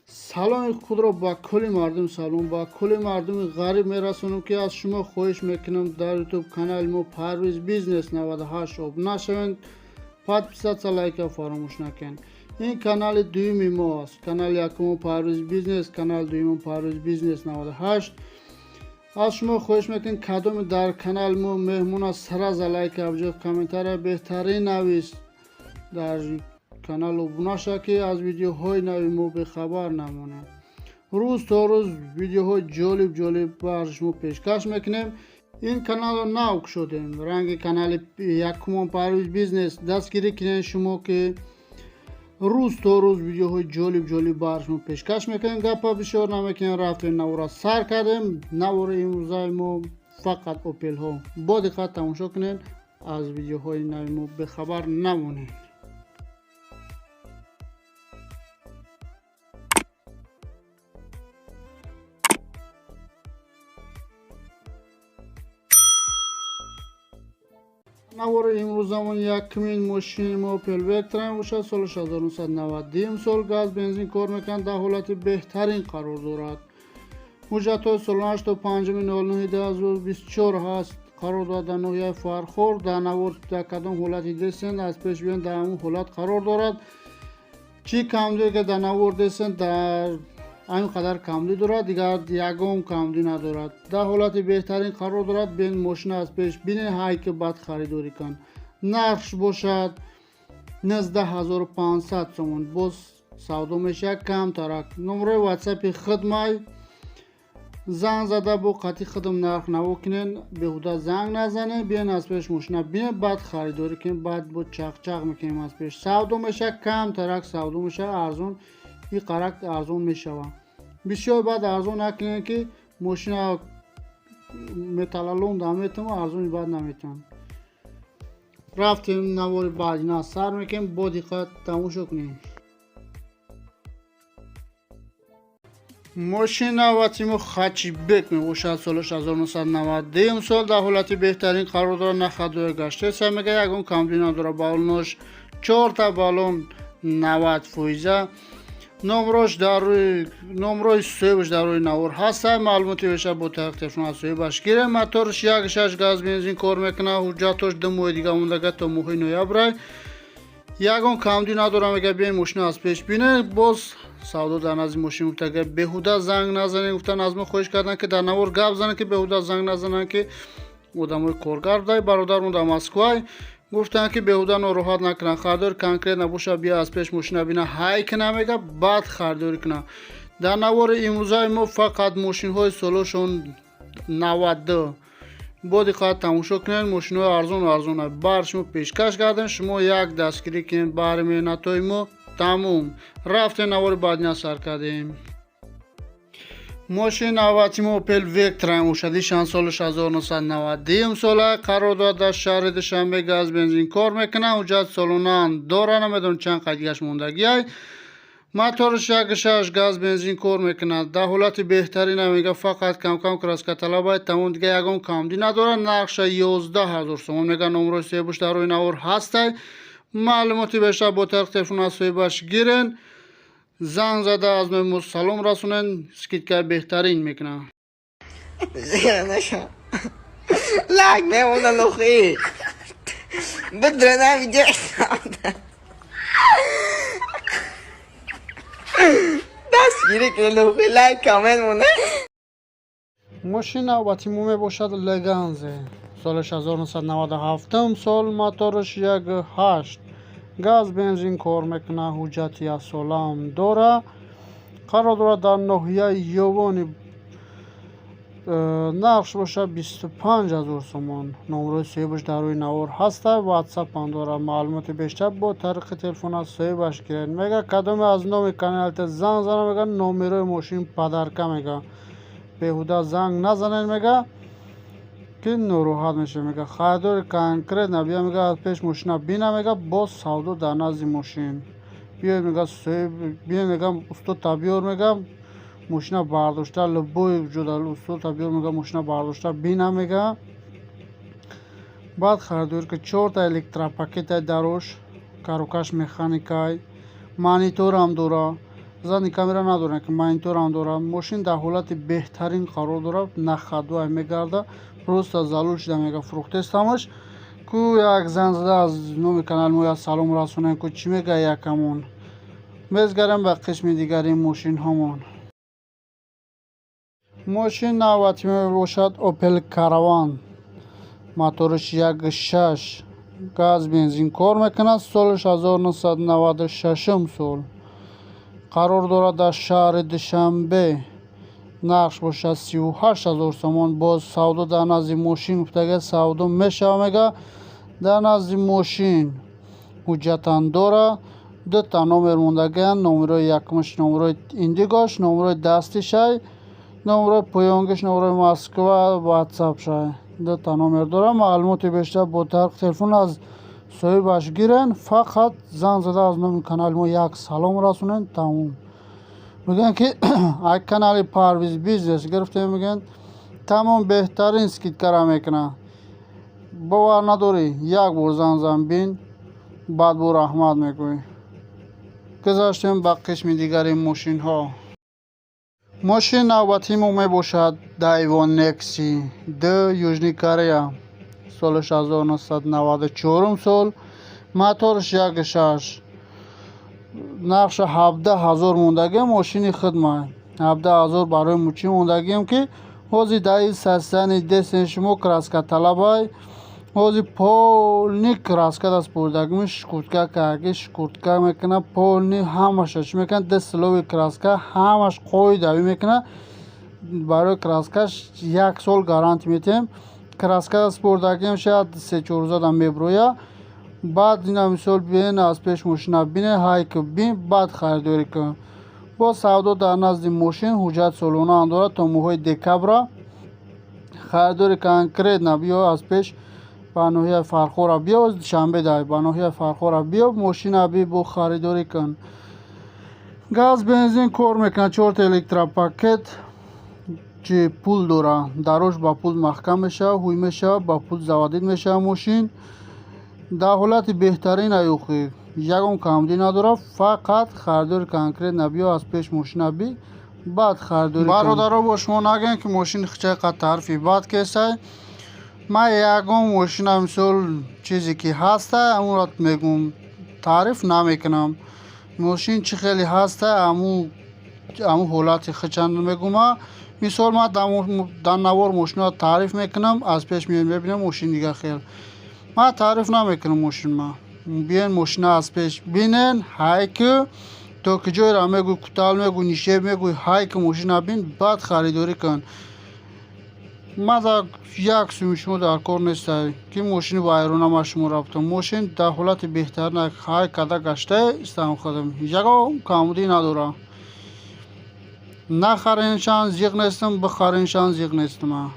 саломи худро ба кулли мардум салом, ба кулли мардуми ғариб мерасонам ки аз шумо хоҳиш мекунам дар ютуб канали мо Parviz Business 98 обуна шавед, подписаться, лайка фаромӯш накунед. ин канали дуюми мо аст. Канали якумо Parviz Business, канали дуюмо Parviz Business 98. аз шумо хоҳиш мекунем кадоме дар канали мо меҳмон аст, сараза лайк абҷо комментария беҳтарин навис дар канал обуна шавед ки аз видеоҳои нави мо бехабар намонем. рӯз то рӯз видеоҳои ҷолиб бар шумо пешкаш мекунем. ин каналро нав кушодем, ранги канали якумон Parviz Business дастгирӣ кунед шумо ки рӯз то рӯз видеоҳои ҷолиб бар шумо пешкаш мекунем. гапа бисёр намекунем, рафтем навора сар кардем. навори имрӯзаи мо фақат опелҳо. бо диққат тамошо кунед, аз видеоҳои нави мо бехабар намонед. навори имрӯзамон якумин мошини мо Opel Vectra бошад. соли 1990 сол газ бензин кор мекунад, дар ҳолати беҳтарин қарор дорад. ҳуҷҷатҳои солонааш то 5-09-2024 ҳаст. қарор дорад дар ноҳияи Фархор. дар навор дар кадом ҳолати дестен аз пеш биён дар ҳамон ҳолат қарор дорад. чӣ камдие ки дар навор дестен дар ҳамин қадар камдӣ дорад, дигар ягон камдӣ надорад. дар ҳолати беҳтарин қарор дорад. бен мошина аз пеш бинед, ҳай ки баъд харидорӣ кун. нархш бошад 19500 сомон. боз савдо мешавад камтарак. номерои ватсапи хидмай занг зада бо қатъи хидм нарх наво кунед. беҳуда занг назанед, биен аз пеш мошина бинед, баъд харидорӣ кунед. баъд бо чақчақ мекунем. аз пеш савдо мешавад камтарак, савдо мешавад арзон. ин қарак арзон мешавад. бисёр баъд арзон накунед ки мошина металлалон наметавон, арзони баъд наметавон. рафтем навори баъдина сар мекунем. бо диққат тамошо кунем. мошина ватимо хачбек мебошад. соли 1990 сол дар ҳолати беҳтарин қарор дорад. нахадоя гаштеса мега, ягон камдӣ надорад. балонош 4 балон 90%. номрои соҳибаш дар рӯи навор ҳаста. маълумоти бештар бо телефон аз соҳибаш гирем. моторш 1.6 газ бензин кор мекунад. ҳуҷҷатош 2 моҳи дига мондага то моҳи ноябрай. ягон камдӣ надорам. мега биен мошина аз пеш бинед. боз савдо дар назди мошин гуфтага беҳуда занг назанед. гуфтан аз мо хоҳиш кардан ки дар навор гап занед ки беҳуда занг назананд ки одамои коргар дай бародармон дар Москвай гуфтанд ки беҳуда нороҳат накунанд. харидори конкрет набоша, бия аз пеш мошина бина, ҳай кина мега, баъд харидорӣ кунанд. дар навори имрӯзаи мо фақат мошинҳои солошон 92. бо диққат тамошо кунед. мошинҳои арзон бар шумо пешкаш кардем. шумо як дастгирӣ кунед баҳри меҳнатҳои мо. тамом. рафтем навори баъдина сар кардем. мошина ватимо Opel Vectra мошадишан соли 1990 сола. қарор дорад дар шаҳри душанбе газ бензин кор мекунад. ҳуҷҷат солонаам дора, намедонам чанд қайдигаш мондагиай. моторш 1.6 газ бензин кор мекунад. дар ҳолати беҳтарин мега, фақат камкам краскаталабай тамом, дига ягон камдӣ надорад. нархша 11000 сомон мега. номерои соҳибаш дар рӯи навор ҳастай. маълумоти бештар бо телефон аз соҳибаш гирен. занг зада аз нои мо салом расонен. скидкаи беҳтарин мекунам. Lag memnun oxi. Bidrana video. Дастгирӣ кунед оxi, лайк, комент мона. мошина ватимо мебошад Leganze. соли 1997 сол. моторш 1.8 газ бензин кор мекунад. ҳуҷҷати асолаам дора. қарор дорад дар ноҳияи ёвони. нархш бошад 25000 сомон. номерои соҳибаш дар рӯи навор ҳаста. ватсапам дорад. маълумоти бештар бо тариқи телефон аз соҳибаш гиред. мега кадоме аз номи каналите занг зана, мега номерои мошин падарка мега. беҳуда занг назанед мега ки нороҳат меша. мега харидори конкрет набия, мега аз пеш мошина бина, мега боз савдо дар назди мошин. биёед мега соҳиб, биёед мега устод табёр, мега мошина бардошта. любой ҷода устод табёр, мега мошина бардошта бина, мега баъд харидорӣ ки 4 электропакетай дарош, карокаш механикай, мониторам дора. задни камера надорад ки мониторам дорад. Мошин дар ҳолати беҳтарин қарор дорад, нахадвай мегарда, просто залул шуда мега фурӯхтестамаш. Ку як занзада аз номи канали мо як салом расонем ку чӣ мега якамон. Мезгарем ба қисми дигари мошинҳомон. мошин навбати мебошад Opel Caravan, моториш 1.6, газ бензин кор мекунад, солиш 1996 сол. қарор дорад дар шаҳри Душанбе. нақш бошад 38 000 сомон. боз савдо дар назди мошин гуфтага савдо мешава мега. дар назди мошин ҳуҷҷатан дора. дута номер мондагиянд, номерои якумаш номерои индигош, номерои дастишай, номерои поёнгиш, номерои Москва, ватсапшай. дута номер дора. маълумоти бештар бо тарқи телефон аз соҳибаш гирен. фақат занг зада аз номи канали мо як салом расонен, тамом. мегӯянд ки ак канали Parviz Business гирифтем, мегӯянд тамом беҳтарин скидкара мекунад. бовар надорӣ, як бор занг зан бин, баъд бо раҳмат мегӯӣ. гузаштем ба қисми дигари мошинҳо. мошин навбати мо мебошад Daiwa Nexi 2, Южни Корея, солиш 1994 сол. моториш 1.6, нақша 17 000 мондагием мошини хидмат. 17 000 барои мучи мондагием ки ҳозир даи састани дестен шумо краска талабай. ҳозир полни краска даст бурдагими шкуртка карги шкуртка мекуна, полни ҳамаша чӣ мекуна, дестилови краска ҳамаш қоидави мекуна. барои краскаш 1 сол гаранти метем. краска даст бурдагием шояд 3-4 рӯзада меброя. баъд ина мисол биен аз пеш мошина бине ҳайки бин, баъд харидорӣ кун. бо савдо дар назди мошин ҳуҷҷат солонаам дорад то моҳои декабра. харидори конкретна биё аз пеш ба ноҳияи Фархора биё, душанбе дай ба ноҳияи Фархора биё, мошина би бо харидорӣ кун. газ бензин кор мекунад, 4 электропакет ҷи пул дора. дарош ба пул маҳкам мешава, ҳуй мешава, ба пул заводид мешава мошин. дар ҳолати беҳтарин аюхӣ, ягон камдӣ надора. фақат харидори конкретна биё, аз пеш мошина би, баъд харидорӣ кун. бародаро бо шумо нагӯем ки мошини чӣ қадр тарифи бад кесай. ман ягон мошина мисол чизе ки ҳаста амуро мегӯм, таъриф намекунам. мошин чӣ хеле ҳаста аму ҳолати хичан мегӯма. мисол ман дар навор мошиноро таъриф мекунам, аз пеш мебинам мошин дига хел. ман таъриф намекунам мошинма. биен мошина аз пеш бинен, ҳайки то ки ҷойра мегӯй, кӯтал мегӯй, нишеб мегӯй, ҳайки мошина бин, баъд харидорӣ кун. ман дар як сӯми шумо дар кор нестай ки мошини вайрона ма шумо рафтам. мошин дар ҳолати беҳтарина ҳай када гашта истам хадам, ягон камудӣ надора. нахариншан зиқ нестам, бихариншан зиқ нестам.